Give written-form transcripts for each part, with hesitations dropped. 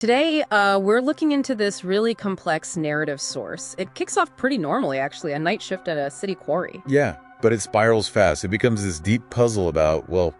Today, we're looking into this really complex narrative source. It kicks off pretty normally, actually, a night shift at a city quarry. Yeah, but it spirals fast. It becomes this deep puzzle about, well,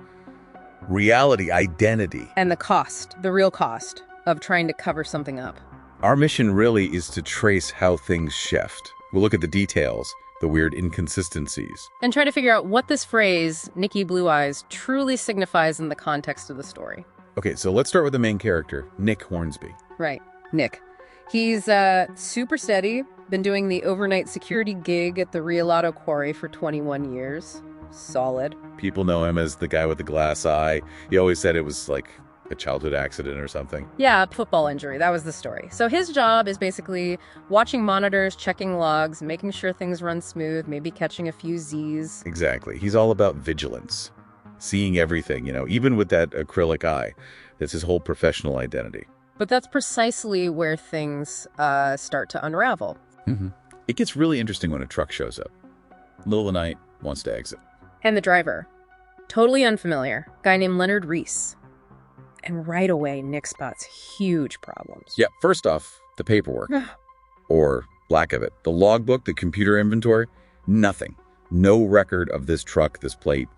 reality, identity. And the cost, the real cost, of trying to cover something up. Our mission really is to trace how things shift. We'll look at the details, the weird inconsistencies. And try to figure out what this phrase, Nicky Blue Eyes, truly signifies in the context of the story. Okay, so let's start with the main character, Nick Hornsby. Right, Nick. He's super steady, been doing the overnight security gig at the Rialato quarry for 21 years. Solid. People know him as the guy with the glass eye. He always said it was like a childhood accident or something. Yeah, football injury. That was the story. So his job is basically watching monitors, checking logs, making sure things run smooth, maybe catching a few Z's. Exactly. He's all about vigilance. Seeing everything, even with that acrylic eye. That's his whole professional identity. But that's precisely where things start to unravel. It gets really interesting when a truck shows up. Middle of the night, wants to exit. And the driver, totally unfamiliar, guy named Leonard Reese. And right away, Nick spots huge problems. Yeah, first off, the paperwork. Or lack of it. The logbook, the computer inventory, nothing. No record of this truck, this plate.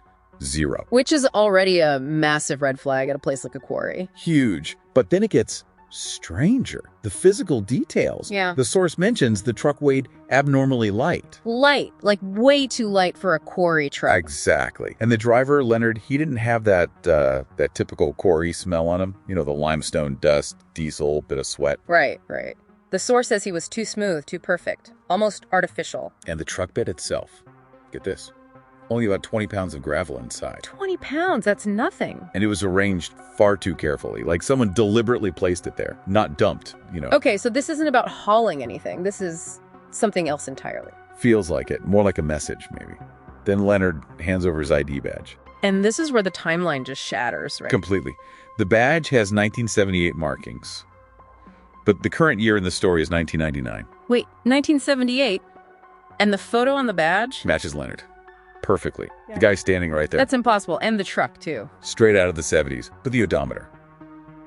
Zero. Which is already a massive red flag at a place like a quarry. Huge. But then it gets stranger. The physical details. Yeah. The source mentions the truck weighed abnormally light. Light. Like way too light for a quarry truck. Exactly. And the driver, Leonard, he didn't have that typical quarry smell on him. The limestone dust, diesel, bit of sweat. Right. The source says he was too smooth, too perfect, almost artificial. And the truck bed itself. Get this. Only about 20 pounds of gravel inside. 20 pounds, that's nothing. And it was arranged far too carefully, like someone deliberately placed it there, not dumped, Okay, so this isn't about hauling anything. This is something else entirely. Feels like it, more like a message, maybe. Then Leonard hands over his ID badge. And this is where the timeline just shatters, right? Completely. The badge has 1978 markings, but the current year in the story is 1999. Wait, 1978? And the photo on the badge? Matches Leonard. Perfectly. Yeah. The guy's standing right there. That's impossible. And the truck, too. Straight out of the 70s. But the odometer.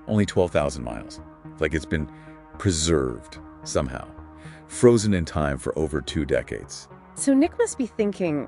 Only 12,000 miles. Like it's been preserved somehow. Frozen in time for over 2 decades. So Nick must be thinking,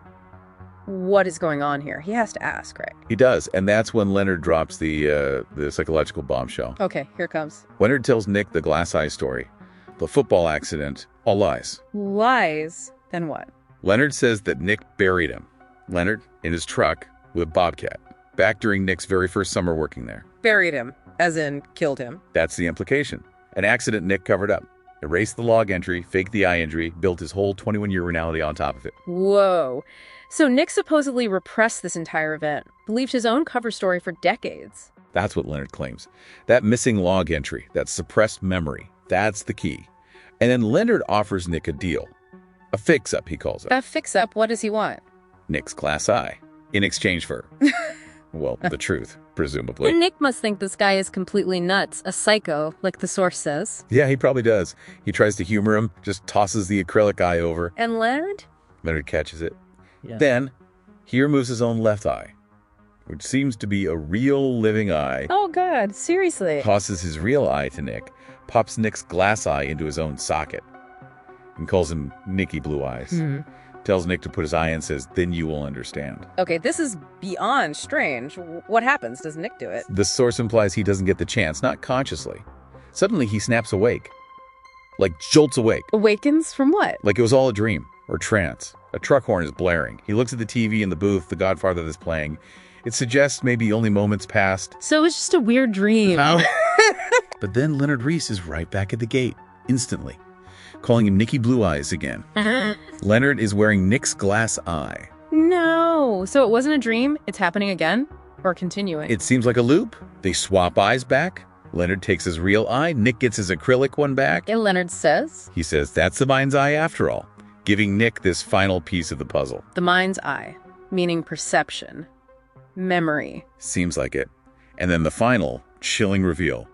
what is going on here? He has to ask, right? He does. And that's when Leonard drops the psychological bombshell. Okay, here it comes. Leonard tells Nick the glass eye story. The football accident. All lies. Lies? Then what? Leonard says that Nick buried him. Leonard, in his truck, with Bobcat, back during Nick's very first summer working there. Buried him, as in killed him. That's the implication. An accident Nick covered up. Erased the log entry, faked the eye injury, built his whole 21-year reality on top of it. Whoa. So Nick supposedly repressed this entire event, believed his own cover story for decades. That's what Leonard claims. That missing log entry, that suppressed memory, that's the key. And then Leonard offers Nick a deal. A fix-up, he calls it. A fix-up? What does he want? Nick's glass eye. In exchange for, well, the truth, presumably. And Nick must think this guy is completely nuts, a psycho, like the source says. Yeah, he probably does. He tries to humor him, just tosses the acrylic eye over. And Leonard? Leonard catches it. Yeah. Then, he removes his own left eye, which seems to be a real living eye. Oh, God, seriously. Tosses his real eye to Nick, pops Nick's glass eye into his own socket, and calls him Nicky Blue Eyes. Tells Nick to put his eye in, says, then you will understand. Okay, this is beyond strange. What happens? Does Nick do it? The source implies he doesn't get the chance, not consciously. Suddenly he snaps awake. Like jolts awake. Awakens from what? Like it was all a dream, or trance. A truck horn is blaring. He looks at the TV in the booth, The Godfather is playing. It suggests maybe only moments passed. So it's just a weird dream. But then Leonard Reese is right back at the gate, instantly. Calling him Nicky Blue Eyes again. Leonard is wearing Nick's glass eye. No. So it wasn't a dream? It's happening again? Or continuing? It seems like a loop. They swap eyes back. Leonard takes his real eye. Nick gets his acrylic one back. And Leonard says? He says that's the mind's eye after all, giving Nick this final piece of the puzzle. The mind's eye, meaning perception, memory. Seems like it. And then the final, chilling reveal.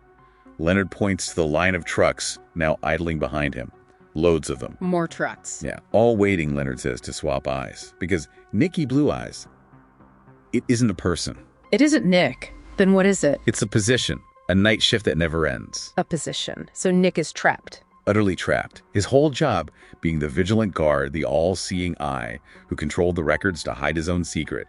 Leonard points to the line of trucks now idling behind him. Loads of them. More trucks. Yeah, all waiting, Leonard says, to swap eyes. Because Nicky Blue Eyes, it isn't a person. It isn't Nick. Then what is it? It's a position, A night shift that never ends. A position. So Nick is trapped. Utterly trapped. His whole job being the vigilant guard, the all-seeing eye who controlled the records to hide his own secret.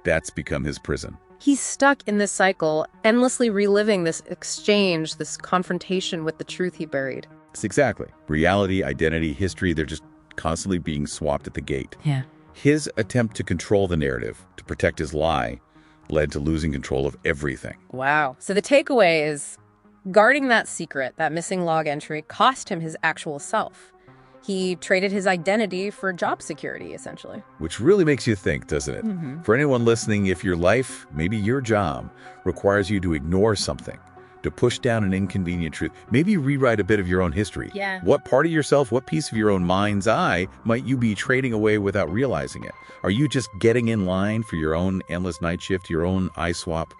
That's become his prison. He's stuck in this cycle, endlessly reliving this exchange, this confrontation with the truth he buried. It's exactly. Reality, identity, history, they're just constantly being swapped at the gate. Yeah. His attempt to control the narrative, to protect his lie, led to losing control of everything. Wow. So the takeaway is guarding that secret, that missing log entry, cost him his actual self. He traded his identity for job security, essentially. Which really makes you think, doesn't it? For anyone listening, if your life, maybe your job, requires you to ignore something, to push down an inconvenient truth, maybe rewrite a bit of your own history. Yeah. What part of yourself, what piece of your own mind's eye might you be trading away without realizing it? Are you just getting in line for your own endless night shift, your own eye swap?